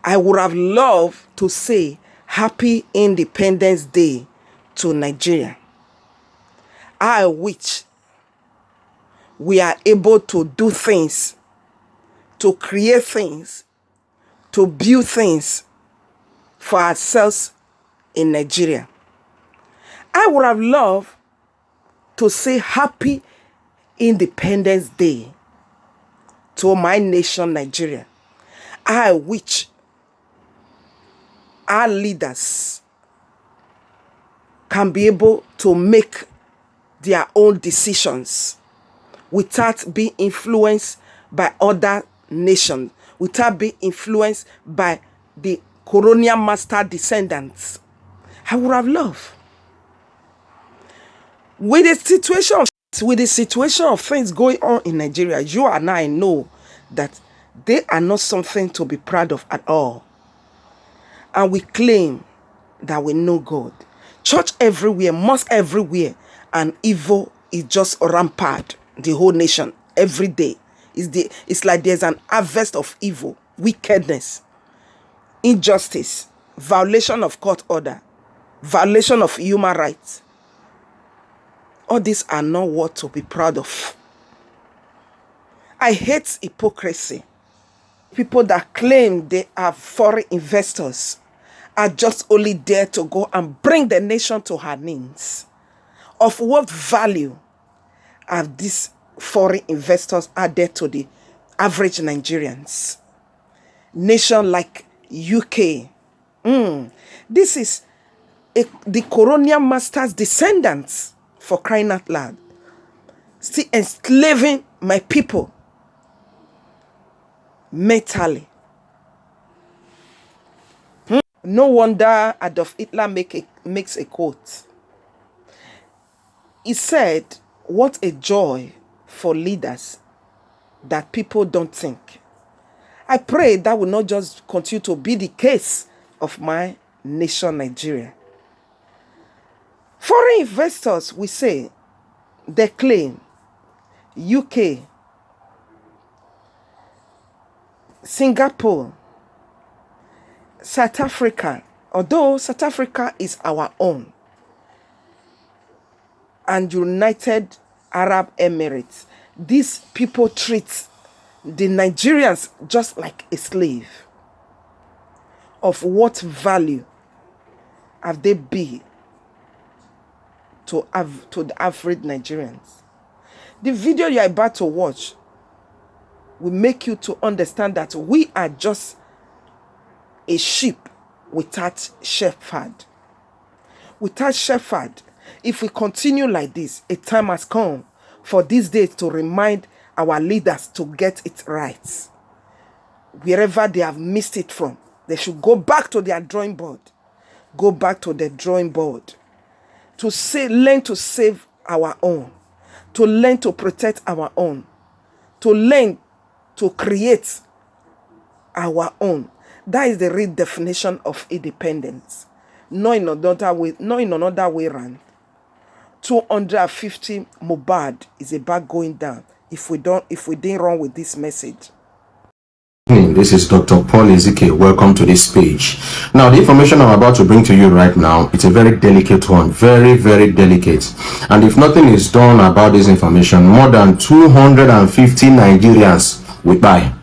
I would have loved to say Happy Independence Day to Nigeria. I wish we are able to do things, to create things, to build things for ourselves in Nigeria. I would have loved to say Happy Independence Day to my nation, Nigeria. I wish our leaders can be able to make their own decisions without being influenced by other nations, without being influenced by the colonial master descendants. I would have loved. With the situation of things going on in Nigeria, you and I know that they are not something to be proud of at all. And we claim that we know God. Church everywhere, mosque everywhere, and evil is just rampant. The whole nation, every day. It's like there's an harvest of evil, wickedness, injustice, violation of court order, violation of human rights. All these are not what to be proud of. I hate hypocrisy. People that claim they are foreign investors are just only there to go and bring the nation to her knees. Of what value are these foreign investors added to the average Nigerians? Nation like UK. This is the colonial master's descendants, for crying out loud, still enslaving my people mentally. No wonder Adolf Hitler makes a quote. He said, what a joy for leaders that people don't think. I pray that will not just continue to be the case of my nation, Nigeria. Foreign investors, we say, they claim UK, Singapore, South Africa, although South Africa is our own, and United Arab Emirates, these people treat the Nigerians just like a slave. Of what value have they been to the average Nigerians? The video you are about to watch will make you to understand that we are just a sheep without shepherd. Without shepherd, if we continue like this, a time has come for these days to remind our leaders to get it right. Wherever they have missed it from, they should go back to their drawing board. Go back to the drawing board. Learn to save our own. To learn to protect our own. To learn to create our own. That is the real definition of independence. Not in another way around. 250 Mohbad is about going down if we didn't run with this message. This is Dr. Paul Ezekiel. Welcome to this page. Now, the information I'm about to bring to you right now, it's a very delicate one. Very, very delicate. And if nothing is done about this information, more than 250 Nigerians will die.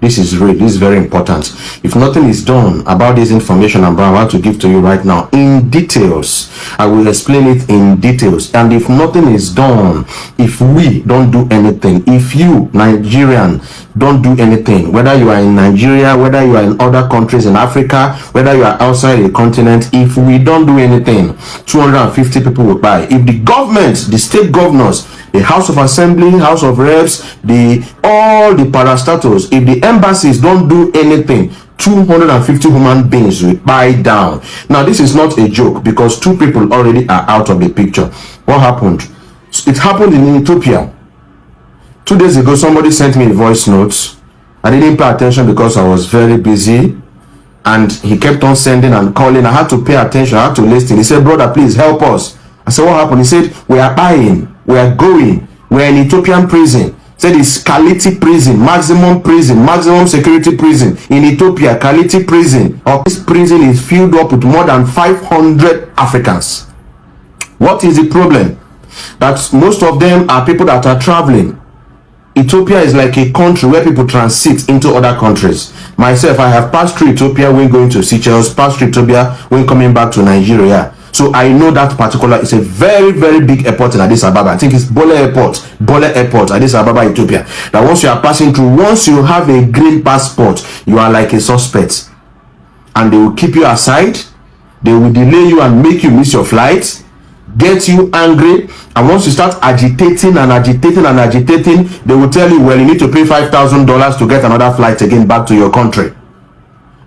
This is real. This is very important. If nothing is done about this information I'm about to give to you right now in details, I will explain it in details. And if nothing is done, if we don't do anything, if you, Nigerian, don't do anything, whether you are in Nigeria, whether you are in other countries in Africa, whether you are outside the continent, if we don't do anything, 250 people will die. If the government, the state governors, the House of Assembly, House of Reps, all the parastatals, if the embassies don't do anything, 250 human beings will die down. Now, this is not a joke because two people already are out of the picture. What happened? It happened in Ethiopia. 2 days ago, somebody sent me a voice note. I didn't pay attention because I was very busy. And he kept on sending and calling. I had to pay attention. I had to listen. He said, brother, please help us. I said, what happened? He said, we are dying. We are going. We are in Ethiopian prison. Said it's Kaliti prison, maximum security prison in Ethiopia. Kaliti prison, or this prison is filled up with more than 500 Africans. What is the problem? That most of them are people that are traveling. Ethiopia is like a country where people transit into other countries. Myself, I have passed through Ethiopia when going to Seychelles, passed through Ethiopia when coming back to Nigeria. So I know that particular, it's a very, very big airport in Addis Ababa. I think it's Bole Airport, Addis Ababa, Ethiopia. That once you are passing through, once you have a green passport, you are like a suspect. And they will keep you aside. They will delay you and make you miss your flight, get you angry. And once you start agitating, they will tell you, well, you need to pay $5,000 to get another flight again back to your country.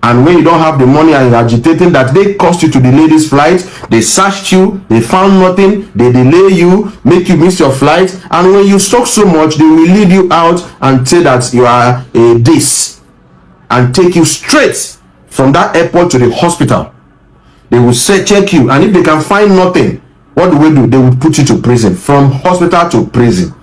And when you don't have the money and you're agitating, that they cost you to delay this flight, they searched you, they found nothing, they delay you, make you miss your flight. And when you talk so much, they will lead you out and say that you are a this, and take you straight from that airport to the hospital. They will say, check you, and if they can find nothing, what do? They will put you to prison, from hospital to prison.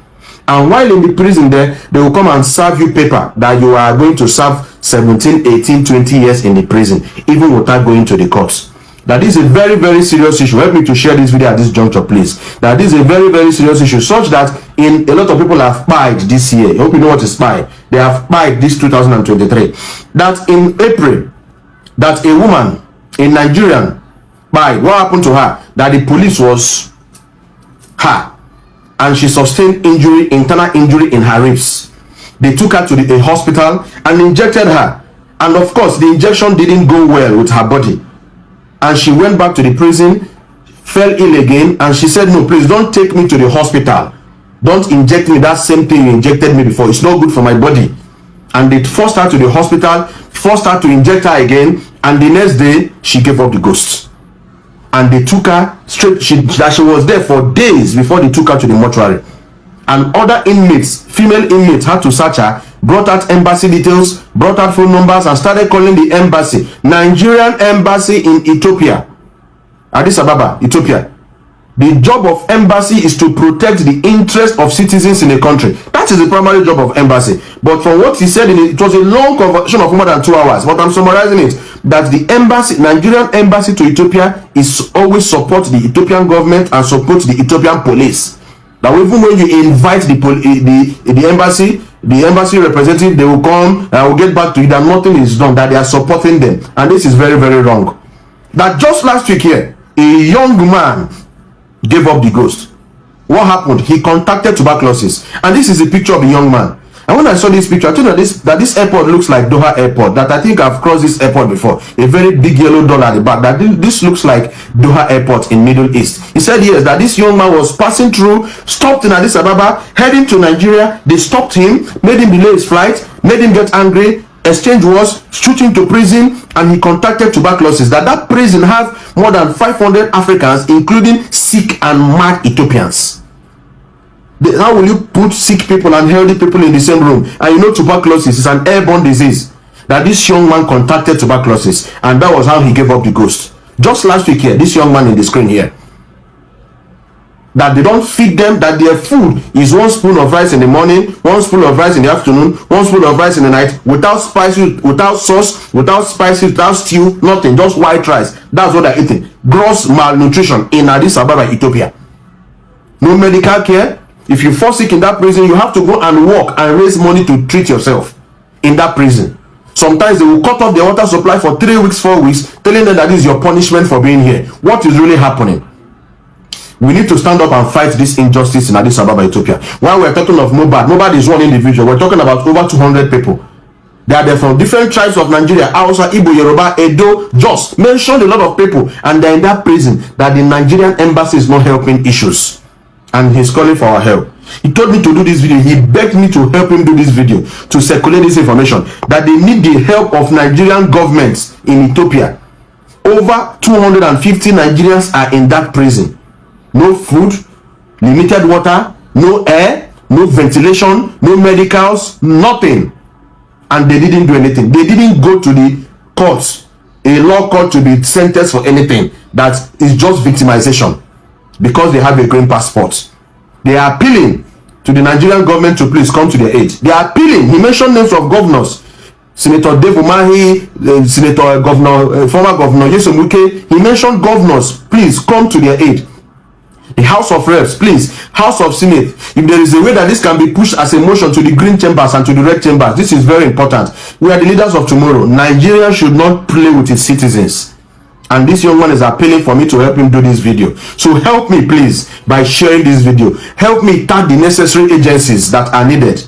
And while in the prison there, they will come and serve you paper that you are going to serve 17, 18, 20 years in the prison, even without going to the courts. That is a very, very serious issue. Help me to share this video at this juncture, please. That is a very, very serious issue, such that a lot of people have spied this year. I hope you know what is spy. They have spied this 2023. That in April, that a woman, a Nigerian, spied. What happened to her? That the police was her, and she sustained injury, internal injury in her ribs. They took her to a hospital and injected her. And of course, the injection didn't go well with her body. And she went back to the prison, fell ill again, and she said, no, please don't take me to the hospital. Don't inject me that same thing you injected me before. It's not good for my body. And they forced her to the hospital, forced her to inject her again, and the next day, she gave up the ghost. And they took her straight, she was there for days before they took her to the mortuary. And other inmates, female inmates, had to search her, brought out embassy details, brought out phone numbers, and started calling the embassy, Nigerian embassy in Ethiopia, Addis Ababa, Ethiopia. The job of embassy is to protect the interest of citizens in a country. That is the primary job of embassy. But from what he said, it was a long conversation of more than 2 hours. But I'm summarizing it, that the embassy, Nigerian embassy to Ethiopia, is always support the Ethiopian government and support the Ethiopian police. That even when you invite the embassy representative, they will come and will get back to you that nothing is done, that they are supporting them. And this is very, very wrong. That just last week here, a young man gave up the ghost. What happened? He contacted tuberculosis. And this is a picture of a young man. And when I saw this picture, I told you that this airport looks like Doha Airport. That I think I've crossed this airport before. A very big yellow dot at the back. That this looks like Doha Airport in Middle East. He said yes, that this young man was passing through, stopped in Addis Ababa, heading to Nigeria. They stopped him, made him delay his flight, made him get angry. Exchange was shooting to prison, and he contacted tuberculosis. That prison has more than 500 Africans, including sick and mad Ethiopians. How will you put sick people and healthy people in the same room? And you know tuberculosis is an airborne disease. That this young man contacted tuberculosis, and that was how he gave up the ghost. Just last week here, this young man in the screen here, that they don't feed them, that their food is 1 spoon of rice in the morning, 1 spoon of rice in the afternoon, 1 spoon of rice in the night, without spices, without sauce, without spices, without stew, nothing, just white rice. That's what they're eating. Gross malnutrition in Addis Ababa, Ethiopia. No medical care. If you fall sick in that prison, you have to go and work and raise money to treat yourself in that prison. Sometimes they will cut off the water supply for 3 weeks, 4 weeks, telling them that this is your punishment for being here. What is really happening? We need to stand up and fight this injustice in Addis Ababa, Ethiopia. While we're talking of Mobad is one individual. We're talking about over 200 people. They are there from different tribes of Nigeria, Hausa, Igbo, Yoruba, Edo, Jos. Mentioned a lot of people, and they're in that prison that the Nigerian embassy is not helping issues. And he's calling for our help. He told me to do this video. He begged me to help him do this video, to circulate this information, that they need the help of Nigerian governments in Ethiopia. Over 250 Nigerians are in that prison. No food, limited water, no air, no ventilation, no medicals, nothing. And they didn't do anything. They didn't go to the courts, a law court, to be sentenced for anything. That is just victimization, because they have a green passport. They are appealing to the Nigerian government to please come to their aid. They are appealing. He mentioned names of governors. Senator Dave Umahi, Senator Governor, former Governor Yesom Wike. He mentioned governors, please come to their aid. The House of Reps, please, House of Senate. If there is a way that this can be pushed as a motion to the green chambers and to the red chambers, this is very important. We are the leaders of tomorrow. Nigeria should not play with its citizens. And this young man is appealing for me to help him do this video. So help me, please, by sharing this video. Help me tag the necessary agencies that are needed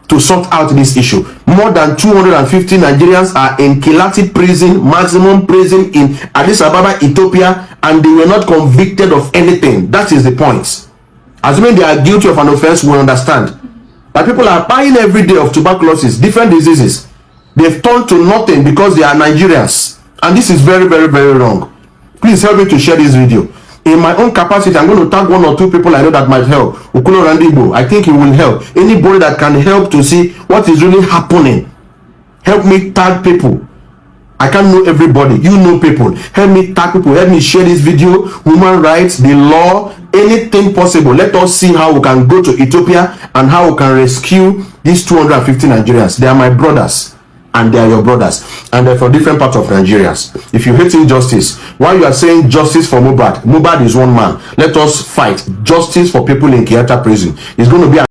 to sort out this issue. More than 250 Nigerians are in Kilati prison, maximum prison in Addis Ababa, Ethiopia, and they were not convicted of anything. That is the point. Assuming they are guilty of an offense, we understand. But people are dying every day of tuberculosis, different diseases. They've turned to nothing because they are Nigerians. And this is very, very, very wrong. Please help me to share this video. In my own capacity, I'm going to tag 1 or 2 people I know that might help. Ukulo Randibo, I think he will help. Anybody that can help to see what is really happening, help me tag people. I can't know everybody. You know people. Help me tag people. Help me share this video. Human rights, the law, anything possible. Let us see how we can go to Ethiopia and how we can rescue these 250 Nigerians. They are my brothers. And they are your brothers, and they're from different parts of Nigeria. If you hate injustice, while you are saying justice for Mohbad is one man, let us fight justice for people in Kiata prison. It's going to be